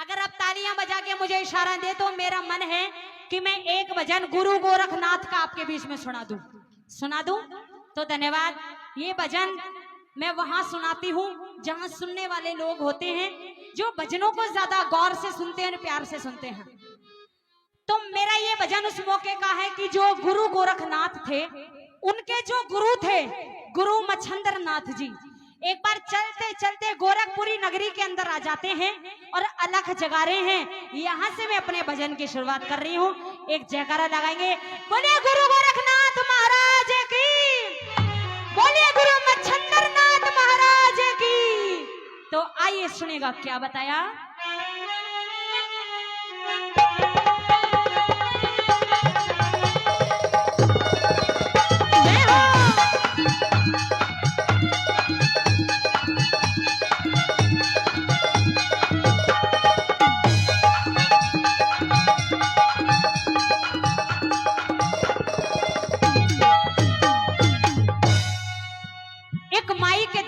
अगर आप तालियां बजा के मुझे इशारा दे तो मेरा मन है कि मैं एक भजन गुरु गोरखनाथ का आपके बीच में सुना दूं तो धन्यवाद। ये भजन मैं वहां सुनाती हूँ जहां सुनने वाले लोग होते हैं, जो भजनों को ज्यादा गौर से सुनते हैं और प्यार से सुनते हैं। तो मेरा ये भजन उस मौके का है कि जो गुरु गोरखनाथ थे, उनके जो गुरु थे गुरु मच्छंद्र नाथ जी, एक बार चलते चलते गोरखपुरी नगरी के अंदर आ जाते हैं और अलख जगा रहे हैं। यहाँ से मैं अपने भजन की शुरुआत कर रही हूँ। एक जयकारा लगाएंगे, बोलिए गुरु गोरखनाथ महाराज की, बोलिए गुरु मच्छंद्र नाथ महाराज की। तो आइए सुनेगा क्या बताया।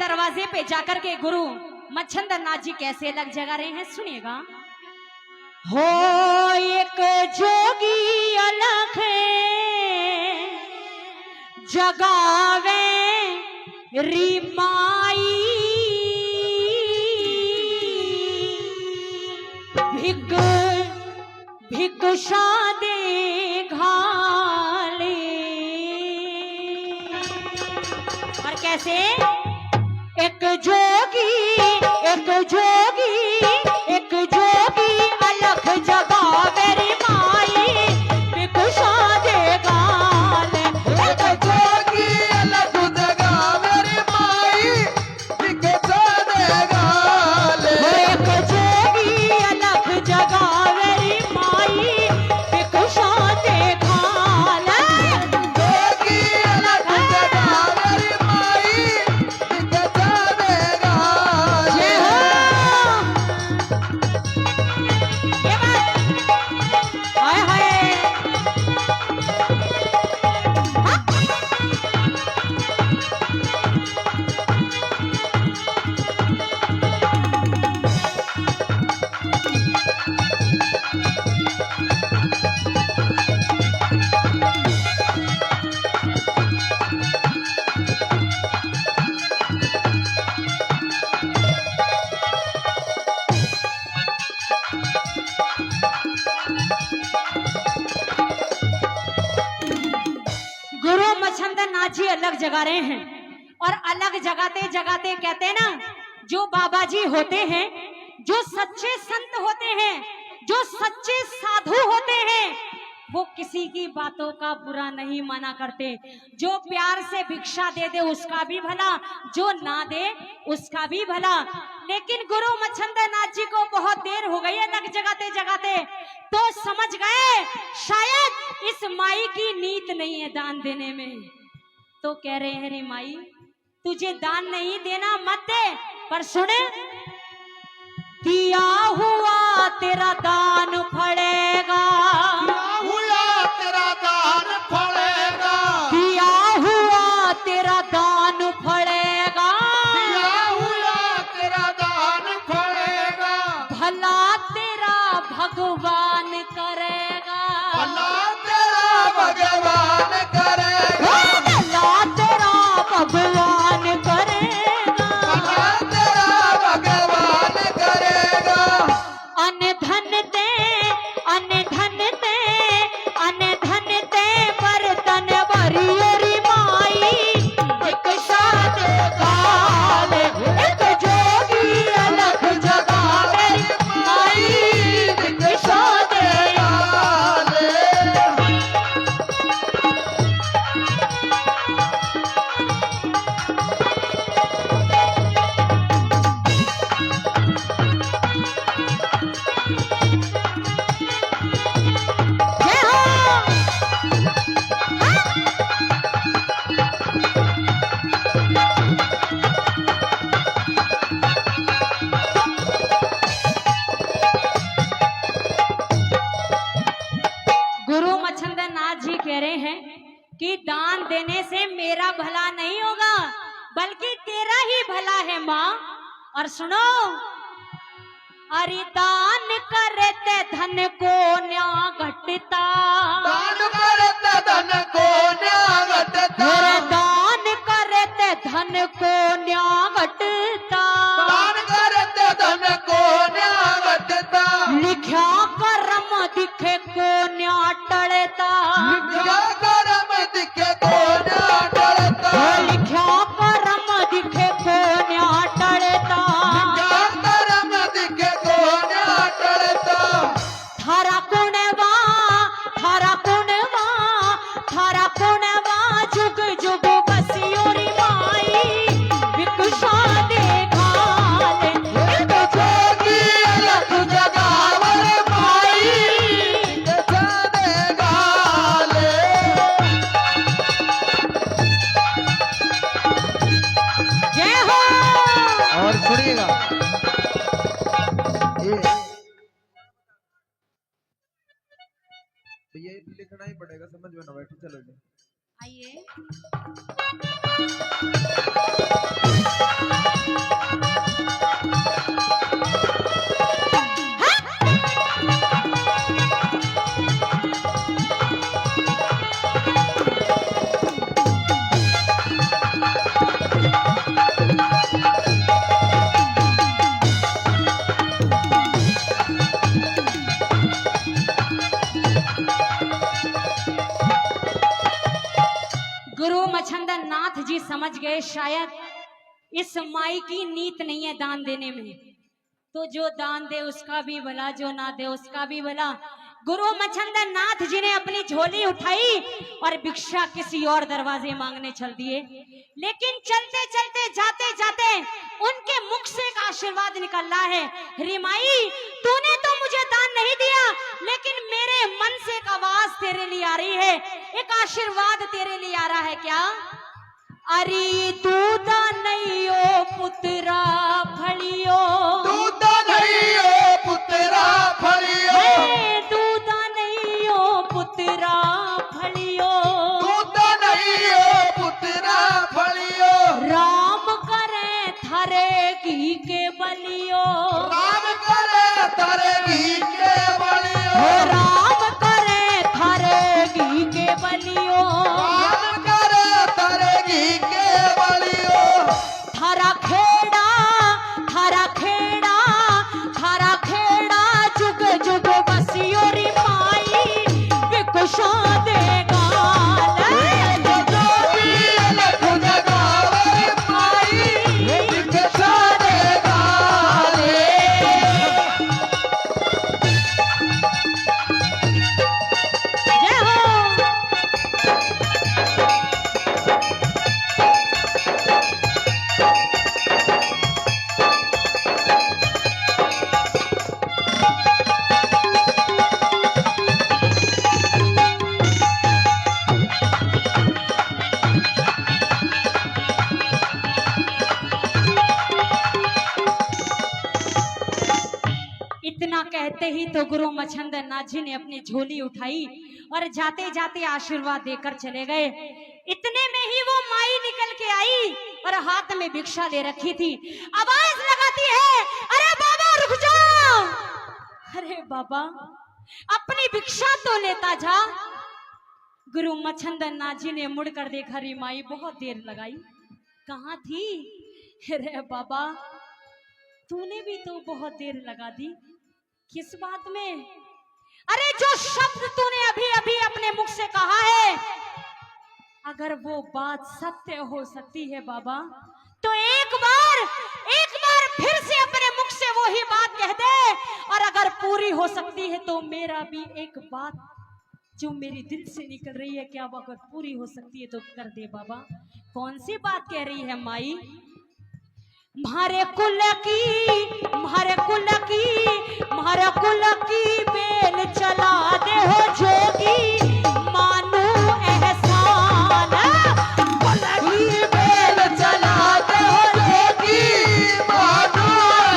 दरवाजे पे जाकर के गुरु मच्छंद्र नाथ जी कैसे अलग जगा रहे हैं, सुनिएगा। हो एक जोगी अलग जगावे री माई, भिक्षा दे घाले। और कैसे एक जोगी अलख जगावे री माई, भिक्षा दे घाले। एक जोगी अलख जगावे री माई, भिक्षा दे घाले। एक जोगी अलख जगावे री माई, भिक्षा दे घाले। जोगी अलख जगावे री माई, भिक्षा दे घाले। जय हो। ये बात हाय हाय। गुरु मच्छंद्र नाथ जी अलग जगा रहे हैं और अलग जगाते जगाते कहते हैं ना, जो बाबा जी होते हैं, जो सच्चे संत होते हैं, जो सच्चे साधु होते हैं, वो किसी की बातों का बुरा नहीं माना करते। जो प्यार से भिक्षा दे दे उसका भी भला, जो ना दे उसका भी भला। लेकिन गुरु मच्छंद्र नाथ जी को बहुत देर हो गई अलग जगाते जगाते, तो समझ गए शायद इस माई की नीत नहीं है दान देने में। तो कह रहे हैं रे माई, तुझे दान नहीं देना मत दे, पर सुने, दिया हुआ तेरा दान फलेगा, हुआ तेरा दान फलेगा, दिया हुआ तेरा दान फलेगा, दिया हुआ तेरा दान फलेगा। भला तेरा भगवान करेगा, भला तेरा भगवान करेगा, भला तेरा भगवान करेगा, भला तेरा भगवान करेगा। अन धन दे, अन धन दे, अन धन दे, बर्तन भरियरी माई, भिक्षा दे घाले। एक जोगी अलख जगावे री माई, भिक्षा दे घाले। जय हो। गुरु मच्छंद्र नाथ जी कह रहे हैं कि दान देने से मेरा भला नहीं होगा, बल्कि तेरा ही भला है माँ। और सुनो, अरे दान का धन को न्या घटता, दान करते धन को न्या घटता, अरे दान करते धन को न्या घटता, दान करते धन को न्या घटता, लिख्या कर्म दिखे को न्या टलता, लिख्या कर्म दिखे को न्या टलता, लिख्या कर्म दिखे को न्या टलता, लिख्या कर्म दिखे को न्या टलता, थारा कुणवा, थारा कुणवा, थारा कुणवा जुग जुग बसियोरी माई विकुशा दे घाल, जोगी अलग जगावर माई जाने गाले। जय हो। और सुनिएगा ये लिखना ही पड़ेगा, समझ में ना बैठे, चलो जी आइए। गुरु मच्छंदर नाथ जी समझ गए शायद इस माई की नीत नहीं है दान देने में, तो जो दान दे उसका भी भला, जो ना दे उसका भी भला। गुरु मच्छंदर नाथ जी ने अपनी झोली उठाई और भिक्षा किसी और दरवाजे मांगने चल दिए, लेकिन चलते चलते जाते जाते उनके मुख से एक आशीर्वाद निकल रहा है, रे माई तूने तो मुझे दान नहीं दिया, लेकिन मेरे मन से एक आवाज तेरे लिए आ रही है, एक आशीर्वाद तेरे लिए आ रहा है। क्या? अरे तू दान नहीं हो पुत्रा फलियो, तू तो नहीं हो पुत्रा फलियो, तू दान नहीं हो पुत्रा फलियो, तू तो नहीं हो पुत्रा फलियो, राम करे थारे घी के बलियो, राम करे तारे घी के बलियो, राम करे थारे घी के बलियो, राम करे तारे घी के बलियो, थारा खेड़ा, थारा खेड़ा, थारा खेड़ा जुग जुग बसियो री माई विकुशा देगा जोगी अलग जगावर माई भिक्षा दे गाले। जय हो। इतना कहते ही तो गुरु मच्छंदर नाथ जी ने अपनी झोली उठाई और जाते जाते आशीर्वाद देकर चले गए। इतने में ही वो माई निकल के आई और हाथ में भिक्षा ले रखी थी, आवाज लगाती है, अरे बाबा रुक जाओ, अरे बाबा अपनी भिक्षा तो लेता जा। गुरु मच्छंदर नाथ जी ने मुड़कर देखा, रे माई बहुत देर लगाई, कहाँ थी? अरे बाबा तूने भी तो बहुत देर लगा दी, किस बात में? अरे जो शब्द तूने अभी अभी अपने मुख से कहा है, अगर वो बात सत्य हो सकती है बाबा, तो एक बार फिर से अपने मुख से वो ही बात कह दे, और अगर पूरी हो सकती है तो मेरा भी एक बात जो मेरी दिल से निकल रही है, क्या वो अगर पूरी हो सकती है तो कर दे बाबा। कौन सी बात कह रही है माई? म्हारे कुल की, म्हारे कुल की, म्हारे कुल की बेल चला दे हो जोगी, मानो एहसान। कुल की बेल चला दे हो जोगी, मानो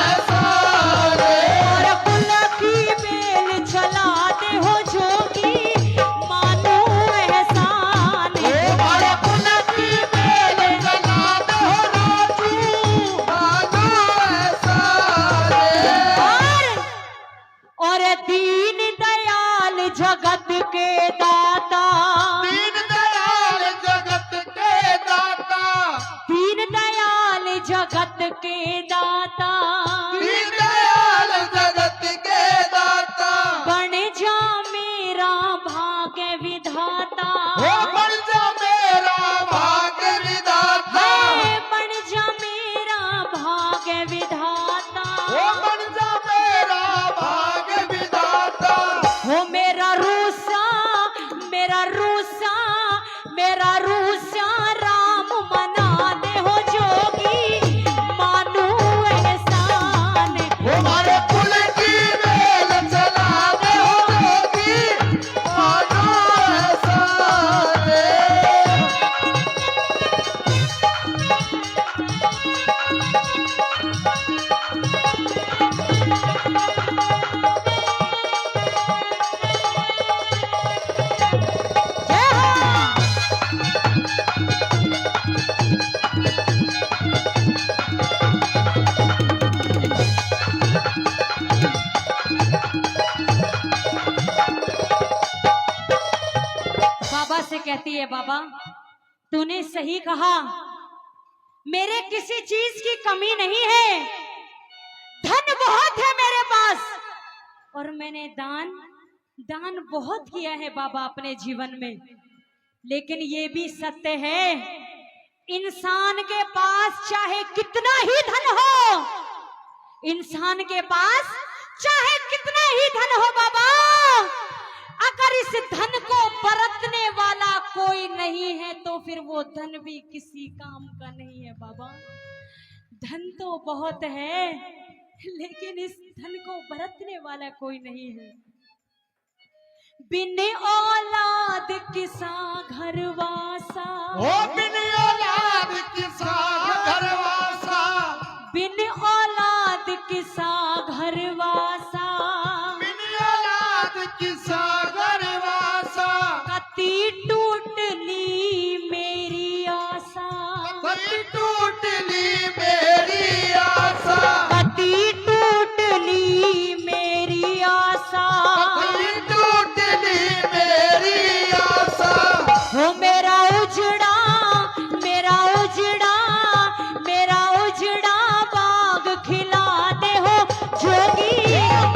एहसान। म्हारे कुल की बेल चला दे हो जोगी, मानो एहसान। हमारे कुल की बेल चला दे हो राजू, मानो एहसान। और दीन जगत के दाता, दीन दयाल जगत के दाता, दीन दयाल जगत के दाता, दीन दयाल जगत के दाता, बन जा मेरा भाग्य विधाता, हो बन जा मेरा भाग्य विधाता, है बन जा मेरा भाग्य विधाता, हो बन जा मेरा भाग्य विधाता, हो मेरा रूसा, मेरा रूसा, मेरा रूसा राम मना दे हो जोगी, मानू एहसान। हमारे कुल की मेल चला दे हो जोगी, मानो एहसान। जय हो। बाबा से कहती है, बाबा तूने सही कहा, मेरे किसी चीज की कमी नहीं है, धन बहुत है मेरे पास, और मैंने दान दान बहुत किया है बाबा अपने जीवन में। लेकिन ये भी सत्य है, इंसान के पास चाहे कितना ही धन हो, इंसान के पास चाहे कितना ही धन हो बाबा, अगर इस धन को बरतने वाला कोई नहीं है तो फिर वो धन भी किसी काम का नहीं है बाबा। धन तो बहुत है लेकिन इस धन को बरतने वाला कोई नहीं है। बिन औलाद किसा घरवासा, हो बिन औलाद किसा घरवासा, बिन औलाद किसा घरवासा, बिन औलाद किसा घरवासा, कति टूटली मेरी आशा, कति टूटली मेरी आशा, कति टूटली मेरी आशा, कति टूटली मेरी आशा। हो मेरा उजड़ा, मेरा उजड़ा, मेरा उजड़ा बाग खिला दे हो जोगी,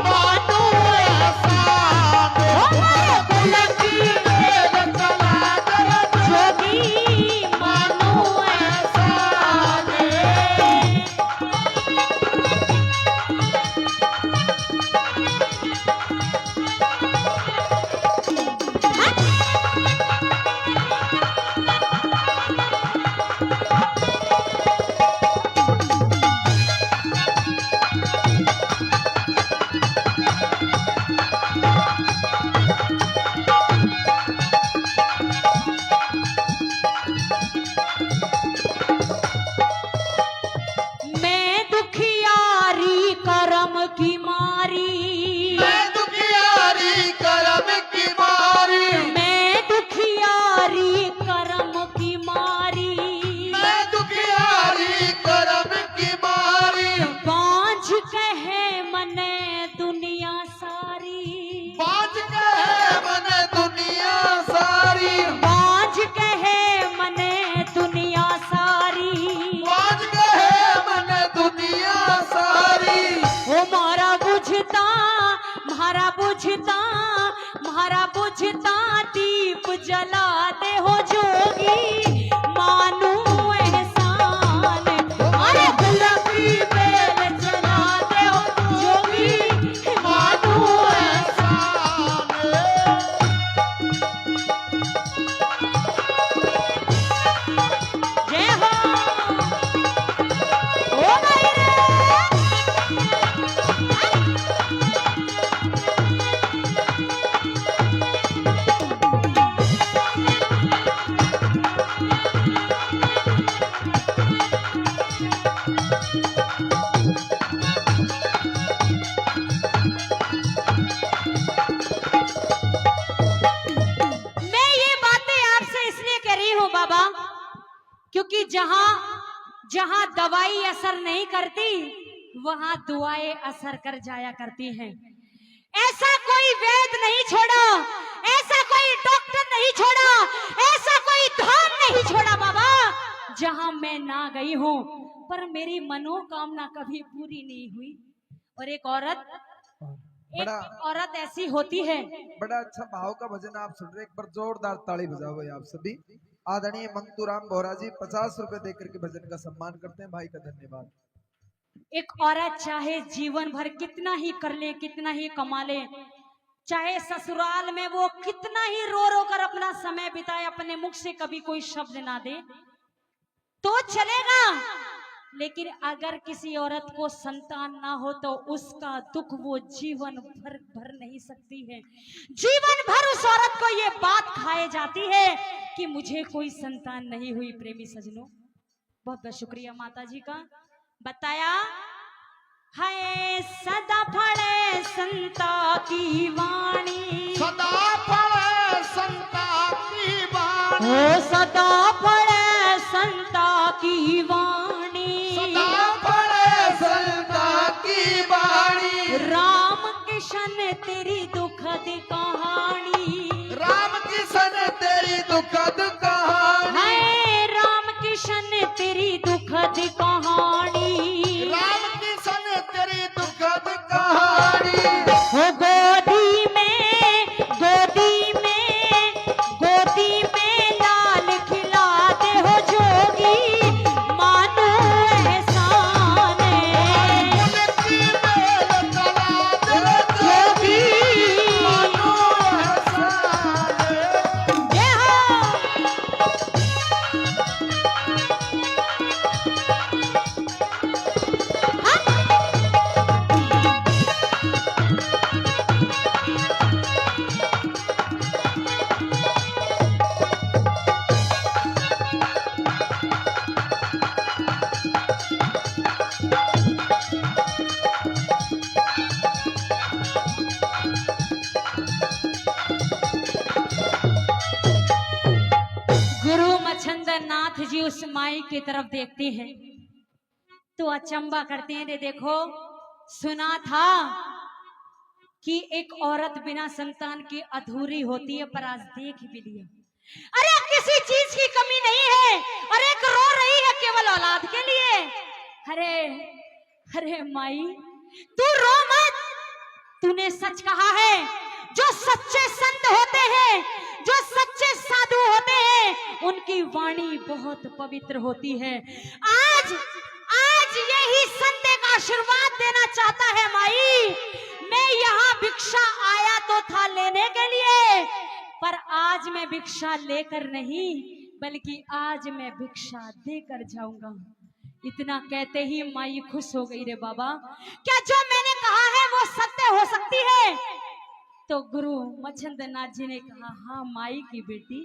मानो एहसान, हमारे कुल की मेल चला दे जोगी, मानो एहसान। मैं दुखियारी करम की मारी, मैं दुखियारी करम की मारी, मैं दुखियारी करम की मारी, मैं दुखियारी करम की मारी, बांझ कहे मने दुनिया सारी, बाज कहे मन दुनिया सारी, बांझ कहे मने दुनिया सारी, बाज कहे मन दुनिया सारी। ओ मारा बुझता, मारा बुझता, मारा बुझता दीप जला दे हो जोगी, मानू एहसान। अरे गुलाबी बेल जला दे हो जोगी, मानू एहसान। जय हो। ओ भाई रे। मैं ये बातें आपसे इसलिए कह रही हूँ बाबा, क्योंकि जहां जहां दवाई असर नहीं करती वहां दुआएं असर कर जाया करती हैं। ऐसा कोई वैद नहीं छोड़ा, ऐसा कोई डॉक्टर नहीं छोड़ा, ऐसा कोई धाम नहीं छोड़ा बाबा जहां मैं ना गई हूं, पर मेरी मनोकामना कभी पूरी नहीं हुई। और एक बड़ा औरत ऐसी होती है। बड़ा अच्छा भाव का भजन आप सुन रहे, एक बार जोरदार ताली बजाओ आप सभी। आदरणीय मंतूराम बोहरा जी 50 रुपए देकर के भजन का सम्मान करते हैं, भाई का धन्यवाद। एक औरत चाहे जीवन भर कितना ही कर ले, कितना ही कमा ले, चाहे ससुराल में वो कितना ही रो रो कर अपना समय बिताए, अपने मुख से कभी कोई शब्द ना दे तो चलेगा, लेकिन अगर किसी औरत को संतान ना हो तो उसका दुख वो जीवन भर भर नहीं सकती है। जीवन भर उस औरत को ये बात खाए जाती है कि मुझे कोई संतान नहीं हुई। प्रेमी सजनों, बहुत बहुत शुक्रिया माता जी का। बताया है सदा फले संता की वाणी, सदा फले संता की वाणी, ओ सदा फले संता की वाणी, सदा फले संता की वाणी। राम किशन तेरी दुखद कहानी, राम किशन तेरी दुखद कहानी, है राम किशन तेरी दुखद कहानी, राम किशन तेरी दुखद कहानी। हो गोदी में, गोदी में, गोदी में लाल खिला दे हो जोगी, मानो एहसान उनकी मेल चला दे जोगी। मानो एहसान। जय हो। गुरु मच्छंदर नाथ जी उस माई की तरफ देखते हैं तो अचंबा करते हैं। देखो, सुना था कि एक औरत बिना संतान की अधूरी होती है, पर आज देख भी लिया। अरे किसी चीज की कमी नहीं है, और एक रो रही है केवल औलाद के लिए। अरे अरे माई, तू रो मत, तूने सच कहा है। जो सच्चे संत होते हैं, जो सच्चे साधु होते हैं, उनकी वाणी बहुत पवित्र होती है। आज आज यही संत एक आशीर्वाद देना चाहता है माई। मैं यहाँ भिक्षा आया तो था लेने के लिए, पर आज मैं भिक्षा लेकर नहीं, बल्कि आज मैं भिक्षा देकर जाऊंगा। इतना कहते ही माई खुश हो गई। रे बाबा, क्या जो मैंने कहा है वो सत्य हो सकती है? तो गुरु मच्छंदर नाथ जी ने कहा, हाँ माई की बेटी,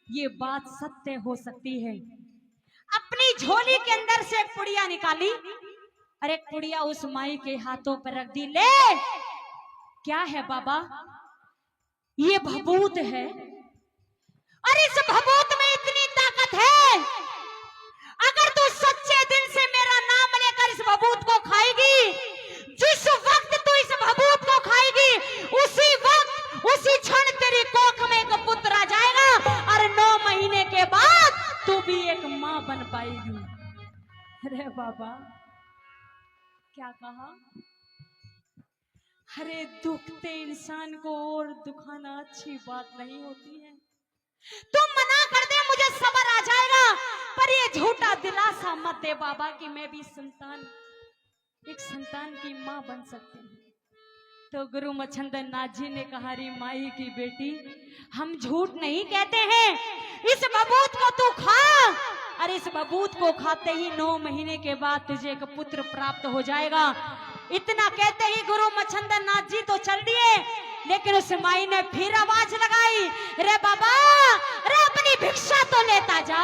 ये बात सत्य हो सकती है। अपनी झोली के अंदर से एक पुड़िया निकाली, अरे पुड़िया उस माई के हाथों पर रख दी। ले, क्या है बाबा? ये भभूत है, और इस भभूत में इतनी ताकत है, अगर तू सच्चे दिल से मेरा नाम लेकर इस भभूत को खाएगी, जिस वक्त तू इस भभूत को खाएगी, उसी वक्त उसी क्षण तेरी कोख में एक पुत्र आ जाएगा, और 9 महीने के बाद तू भी एक मां बन पाएगी। अरे बाबा, क्या कहा? अरे दुखते इंसान को और दुखाना अच्छी बात नहीं होती है। तुम मना कर दे, मुझे सब्र आ जाएगा, पर ये झूठा दिलासा मत दे बाबा कि मैं भी एक संतान की मां बन सकती हूँ। तो गुरु मच्छंदर नाथ जी ने कहा, रे माई की बेटी, हम झूठ नहीं कहते हैं, इस बबूत को तू खा, और इस बबूत को खाते ही 9 महीने के बाद तुझे एक पुत्र प्राप्त हो जाएगा। इतना कहते ही गुरु मच्छंदर नाथ जी तो चल दिए, लेकिन उस माई ने फिर आवाज लगाई, रे बाबा, रे अपनी भिक्षा तो लेता जा।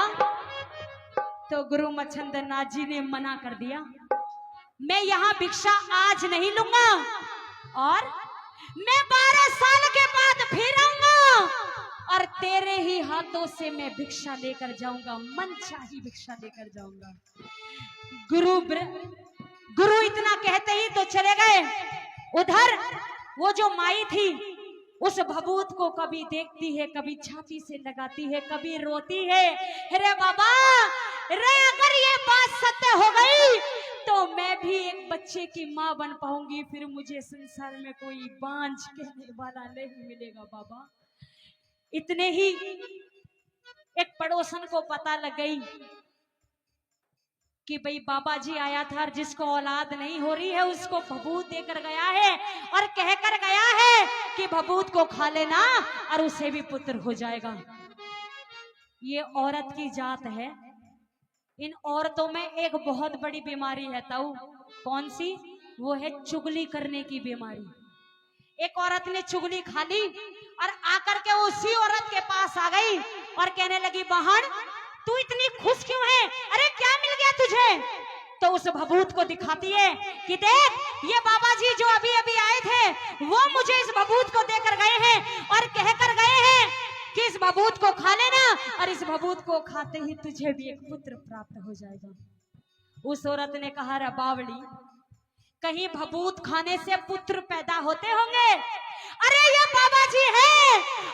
तो गुरु मच्छंदर नाथ जी ने मना कर दिया, मैं यहाँ भिक्षा आज नहीं लूंगा, और मैं 12 साल के बाद फिर आऊंगा, और तेरे ही हाथों से मैं भिक्षा लेकर जाऊंगा, मनचाही भिक्षा लेकर जाऊंगा। गुरु इतना कहते ही तो चले गए। उधर वो जो माई थी उस भभूत को कभी देखती है, कभी छाती से लगाती है, कभी रोती है। रे बाबा, रे अगर ये बात सत्य हो गई तो मैं भी एक बच्चे की माँ बन पाऊंगी, फिर मुझे संसार में कोई बांझ कहने वाला नहीं मिलेगा बाबा। इतने ही एक पड़ोसन को पता लग गई कि भाई बाबा जी आया था, जिसको औलाद नहीं हो रही है उसको भभूत देकर गया है और कहकर गया है कि भभूत को खा लेना और उसे भी पुत्र हो जाएगा। ये औरत की जात है। इन औरतों में एक बहुत बड़ी बीमारी है ताऊ। कौन सी? वो है चुगली करने की बीमारी। एक औरत ने चुगली खा ली और आकर के उसी औरत के पास आ गई और कहने लगी, बहन तू इतनी खुश क्यों है? अरे क्या मिल गया तुझे? तो उस भभूत को दिखाती है कि देख, ये बाबा जी जो अभी अभी आए थे वो मुझे इस भभूत को देकर गए हैं और कहकर गए हैं कि इस भभूत को खा लेना और इस भभूत को खाते ही तुझे भी एक पुत्र प्राप्त हो जाएगा। उस औरत ने कहा, रे बावली, कहीं भभूत खाने से पुत्र पैदा होते होंगे? अरे ये बाबा जी है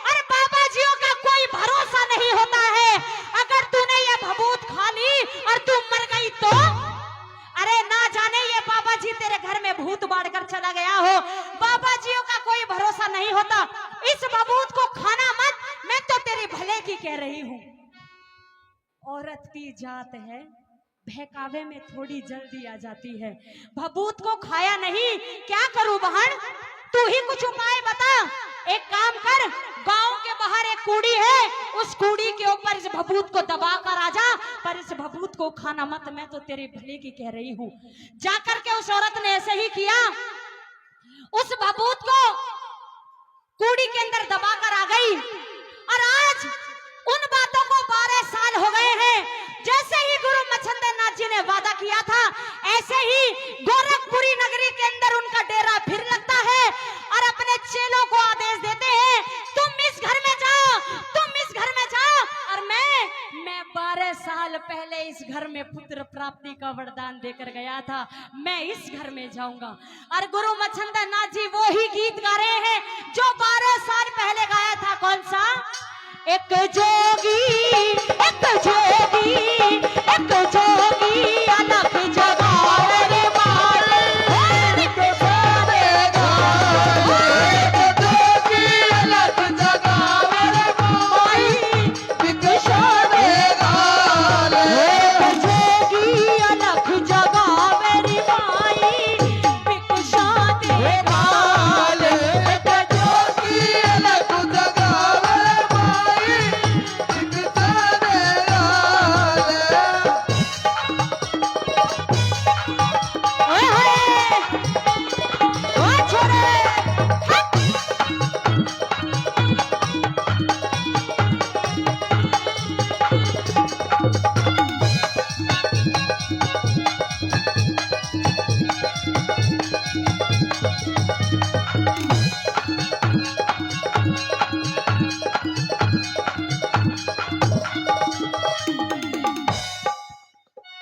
और बाबा जियों का कोई भरोसा नहीं होता है। अगर तूने ये भभूत खा ली और तू मर गई तो? अरे ना जाने ये बाबा जी तेरे घर में भूत बाढ़ कर चला गया हो। बाबा जियों का कोई भरोसा नहीं होता। इस भभूत को खाना मत, मैं तो तेरी भले की कह रही हूँ। औरत की जात है, बहकावे में थोड़ी जल्दी आ जाती है। भभूत को खाया नहीं, क्या करूं बहन? तू ही कुछ उपाय बता। एक काम कर, गांव के बाहर एक कूड़ी है, उस कूड़ी के ऊपर इस भभूत को दबा कर आ जा, पर इस भभूत को खाना मत, मैं तो तेरे भले की कह रही हूँ। जाकर के उस औरत ने ऐसे ही किया। उस भभूत को कूड़ी के अंदर दबा कर आ गई और आज उन बातों को 12 साल हो गए हैं। जैसे ही गुरु मच्छिंद्र नाथ जी ने वादा किया था, ऐसे ही गोरखपुरी नगरी के अंदर उनका डेरा फिर लगता है और अपने चेलों को आदेश देते हैं, तुम इस घर में जाओ, तुम इस घर में जाओ। और मैं 12 साल पहले इस घर में पुत्र प्राप्ति का वरदान देकर गया था, मैं इस घर में जाऊंगा। और गुरु मच्छिंद्र नाथ जी वो ही गीत गा रहे हैं जो 12 साल पहले गाया था। कौन सा? एक जोगी, एक जोगी, एक जोगी अलग जगाओ रे माल, एक जोगी अलग जगाओ रे माल, भिक्षा देगा। एक जोगी अलग जगाओ रे माई, भिक्षा देगा। एक जोगी अलग जगाओ रे माई,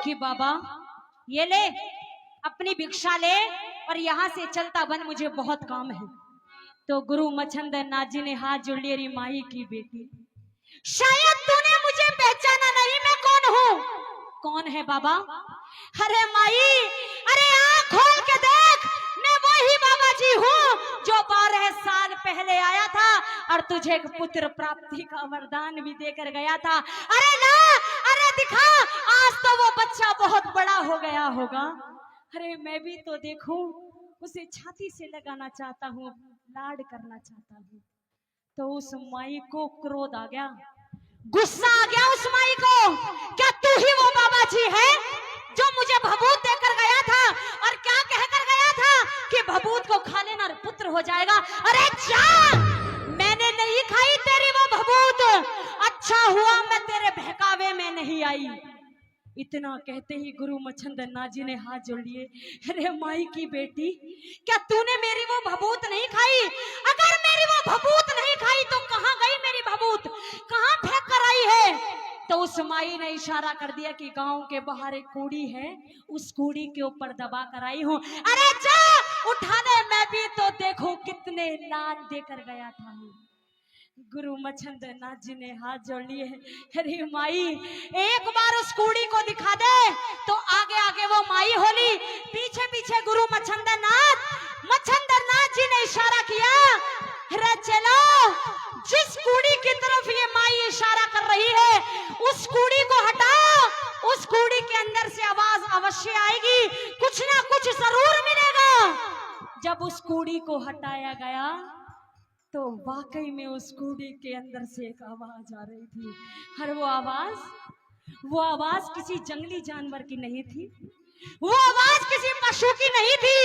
कि बाबा ये ले अपनी भिक्षा ले और यहाँ से चलता बन, मुझे बहुत काम है। तो गुरु मच्छिंद्र नाथ जी ने हाथ जोड़ लिए, री माई की बेटी, शायद तूने मुझे पहचाना नहीं, मैं कौन हूँ? कौन है बाबा? अरे माई, अरे आँख खोल के देख, मैं वही बाबा जी हूँ जो 12 साल पहले आया था और तुझे एक पुत्र प्राप्ति का वरदान भी देकर गया था। अरे ना, अरे दिखा, आज तो वो बच्चा बहुत बड़ा हो गया होगा। अरे मैं भी तो देखूं, उसे छाती से लगाना चाहता हूँ, लाड करना चाहता हूँ। तो उस माई को क्रोध आ गया, गुस्सा आ गया उस माई को। क्या तू ही वो बाबा जी है जो मुझे भभूत देकर गया था और क्या कहकर गया था कि भभूत को खा लेना और पुत्र हो जाएगा? अरे जा, मैंने नहीं खाई तेरी वो भभूत, अच्छा हुआ मैं तेरे बहकावे में नहीं आई। इतना कहते ही गुरु मच्छिंद्र नाथ जी ने हाथ जोड़ लिए, अरे माई की बेटी, क्या तूने मेरी वो भभूत नहीं खाई? अगर मेरी वो भभूत नहीं खाई तो कहाँ गई मेरी भभूत, कहाँ फेंक कर आई है? तो उस माई ने इशारा कर दिया कि गांव के बाहर एक कूड़ी है, उस कूड़ी के ऊपर दबा कर आई हूँ। अरे जा, उठा ले, मैं भी तो देखो कितने लाल देकर गया था। गुरु मच्छिंद्र नाथ जी ने हाथ जोड़ लिए, अरे माई एक बार उस कुड़ी को दिखा दे। तो आगे आगे वो माई होली, पीछे पीछे गुरु मच्छिंद्र नाथ जी ने इशारा किया, अरे चलो जिस कुड़ी की तरफ ये माई इशारा कर रही है उस कुड़ी को हटाओ, उस कुड़ी के अंदर से आवाज अवश्य आएगी, कुछ ना कुछ जरूर मिलेगा। जब उस कुड़ी को हटाया गया तो वाकई में उस कुड़ी के अंदर से एक आवाज आ रही थी। और वो आवाज किसी जंगली जानवर की नहीं थी, वो आवाज किसी पशु की नहीं थी,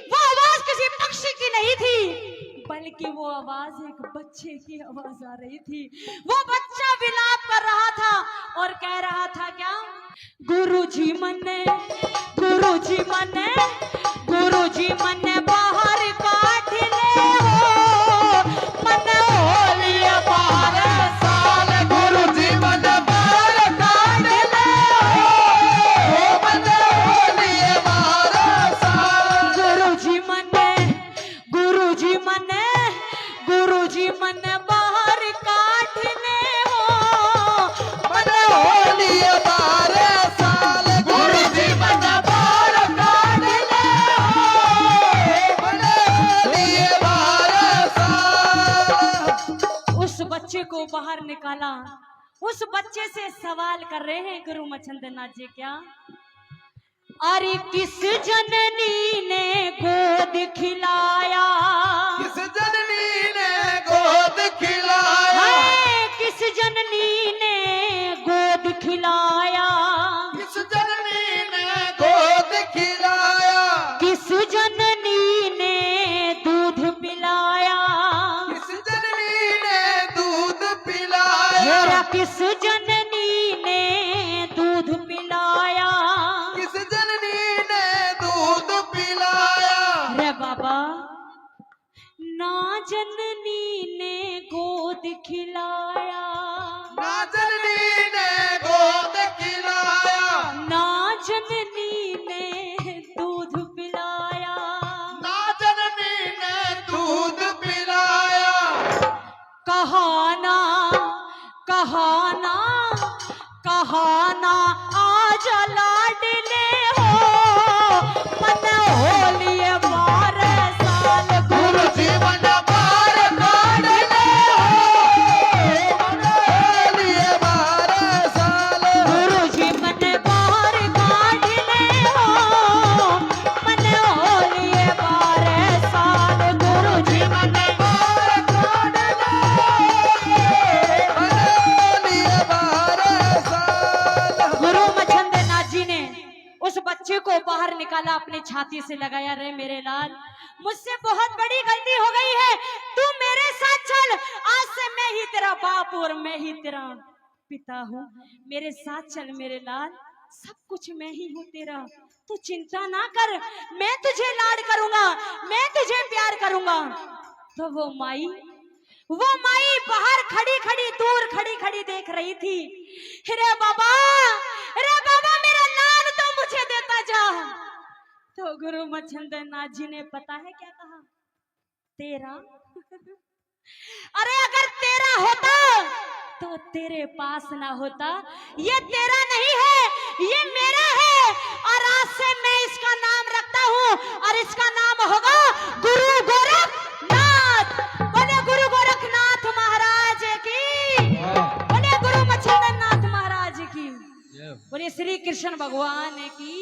वो आवाज किसी पक्षी की नहीं थी, बल्कि वो आवाज एक बच्चे की आवाज आ रही थी। वो बच्चा विलाप कर रहा था और कह रहा था क्या, गुरुजी मन्ने गुरुजी मन्ने गुरुजी मन्ने बाहर काट ले हो, मन्ने होली बाहर साल गुरुजी मन्ने बाहर काट ले हो, मन्ने होली बाहर साल गुरुजी मन्ने गुरुजी मन्ने गुरुजी मन्ने बाहर काट ले हो, मन्ने होली बाहर साल गुरुजी मन्ने बाहर काट ले हो, मन्ने होली बाहर साल। उस बच्चे को बाहर निकाला, उस बच्चे से सवाल कर रहे हैं गुरु मच्छिंद्र नाथ जी, क्या अरे किस जननी ने गोद खिलाया, किस जननी ने गोद खिलाया, किस जननी ने गोद खिलाया, किस जननी ने गोद खिलाया, किस जननी ने दूध पिलाया, किस जननी ने दूध पिलाया, मेरा किस जननी ने दूध पिलाया, किस जननी ने दूध पिलाया। रे बाबा ना जननी ने गोद खिलाया, ना जननी ने गोद खिलाया, ना जननी ने दूध पिलाया, ना जननी ने दूध पिलाया। कहाना कहाना कहाना आज लाडले हो, मन होली बार साल गुरुजी मन बार काट ले हो, होली बारह साल गुरुजी मन बार काट ले हो, मन होली बार साल गुरुजी मन बार काट ले, होली बारह साल। गुरु मच्छिंद्र नाथ जी ने उस बच्चे को बाहर निकाला, अपने छाती से लगाया, रे मेरे लाल मुझसे बहुत बड़ी गलती हो गई है, तू मेरे साथ चल, आज से मैं ही तेरा बाप और मैं ही तेरा पिता हूँ, मेरे साथ चल मेरे लाल, सब कुछ मैं ही हूँ तेरा, तू चिंता ना कर, मैं तुझे लाड करूंगा, मैं तुझे प्यार करूंगा। तो वो माई बाहर खड़ी खड़ी दूर खड़ी खड़ी देख रही थी, रे बाबा मेरा लाल तो मुझे देता जा। तो गुरु मच्छिंद्र नाथ जी ने पता है क्या कहा, तेरा अरे अगर तेरा होता तो तेरे पास ना होता, ये तेरा नहीं है ये मेरा है, और आज से मैं इसका नाम रखता हूँ और इसका नाम होगा गुरु गोरखनाथ। बोले गुरु गोरखनाथ महाराज की, बोले गुरु मच्छिंद्र नाथ महाराज की, बोले श्री कृष्ण भगवान की।